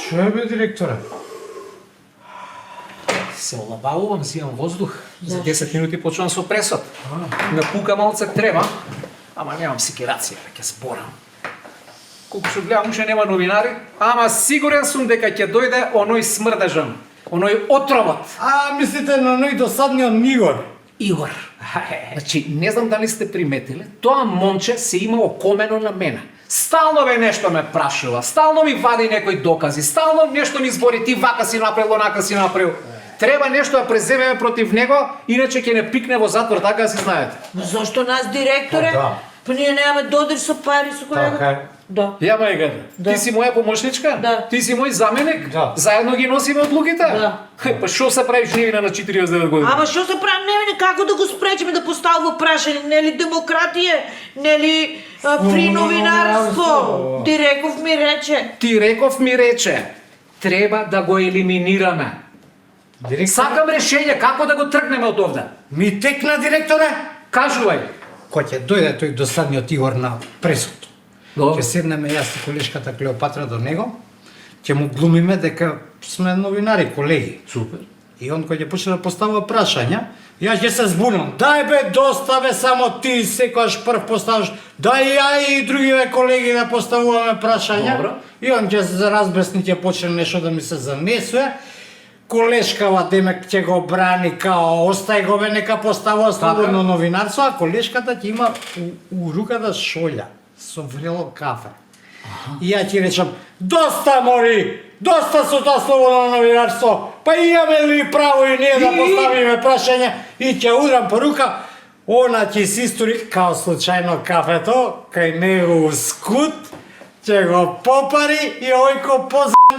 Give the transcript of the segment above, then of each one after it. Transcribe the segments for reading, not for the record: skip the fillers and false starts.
Што е бе, директоре? Се олабавувам, зимам воздух. За 10 минути почнувам со пресот. Напука малце треба, ама немам секирација, ќе зборам. Колку што гледам, уште нема новинари, ама сигурен сум дека ќе дојде оној смрдежан, оној отровот. Мислите на оној досадниот Игор? Игор. Значи, не знам дали сте приметиле, тоа момче се има окомено на мене. Стално бе нешто ме прашува, стално ми вади некои докази, стално нешто ми збори, ти вака си направил, онака си направил. Треба нешто да преземеме против него, иначе ќе не пикне во затвор, така да си знаете. Зошто нас, директоре? Па ние немаме додир со пари со колега. Така е. Да. Ја мајка, ти си моја помошничка? Да. Ти си мој заменик? Да. Заедно ги носиме одлуките? Да. Па што се правиш невина на 49 години? Ама што се прави невине, како да го спречиме да поставува прашање, нели демократија, нели фри новинарство? Диреков ми рече. Ти реков ми рече, треба да го елиминираме. Сакам решење како да го тргнеме од овде. Ми текна, директоре? Кажувај. Кој ќе дојде тој досадниот Игор на пресот. Добро. Ќе седнеме јас и колешката Клеопатра до него, ќе му глумиме дека сме новинари, колеги. Супер. И он кој ќе почне да поставува прашања, јас ќе се збунам. Дај бе, доста бе, само ти секојаш прв поставаш. Дај ја и другиве колеги да поставуваме прашања. Добро. И он ќе се разбесни, ќе почне нешто да ми се занесува. Колешкава демек ќе го брани као остај го бе, нека поставува слободно новинарство, а колешката ќе има у руката шолја со врело кафе. И ја ќе речам, доста мори, доста со тоа слободно новинарство, па имаме ли право и ние да поставиме прашања, и ќе удрам по рука, она ќе се истори као случајно кафето, кај него скут, ќе го попари и ојко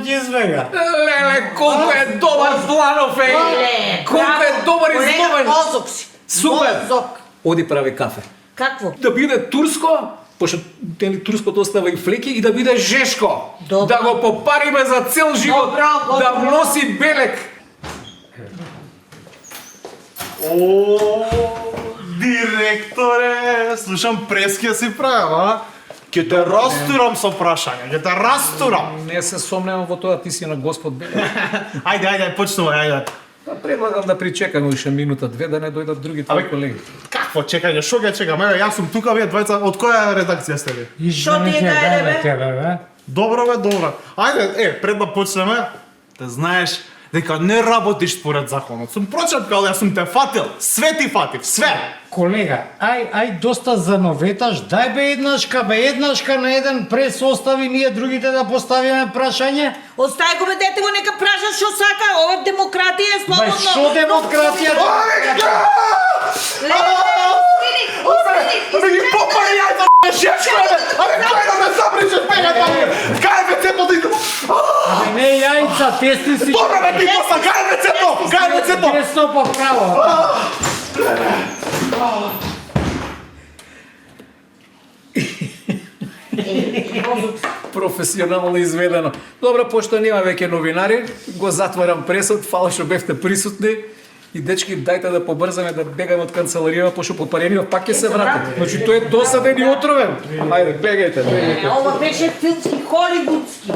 ќе избега. Леле, колку е добар планов, е! Колку е добар измовен! Мозок си. Супер! Мозок. Оди прави кафе. Какво? Да биде турско, пошто турското остава и флеки, и да биде жешко. Добро. Да го попариме за цел живот, Добро, да добро. носи белек. О, директоре, слушам прески си правам, а? Ќе те растурам со прашање, ќе те растурам. Не се сомневам во тоа, ти си на Господ белек. Ајде, почнувај, ајде. Па предлагам да причекаме уште минута-две да не дојдат други твои колеги. Какво чекање, шо ќе чекаме? Еве, јас сум тука, вие двајца, од која редакција сте ви? Шо ти е дајле, бе? тебе, бе? Добро бе, добро. Ајде, пред да почнеме, да знаеш дека не работиш според законот. Сум прочепкал, јас сум те фатил, све ти фатив, све. Колега, ај доста зановеташ, дај бе еднашка на еден прес остави ние другите да поставиме прашање. Остај го бе дете го, нека праша шо сака, ова е демократија е Ба слободно. шо демократија? Абе ги попари јајца, шешко е, бе! Абе, кај да ме забричеш, пега таму! Кај е вецето да иду? Абе не јајца, тесни си. Добро, бе, ти поса, кај е вецето? Кај е вецето? Десно по право. Професионално изведено. Добро, пошто нема веќе новинари, го затварам пресот, фала што бевте присутни. И дечки, дајте да побрзаме да бегаме од канцеларијава, пошто попарениот пак ќе се врати. Значи тој е досаден и отровен. Ајде, бегајте. Ова беше филмски, холивудски.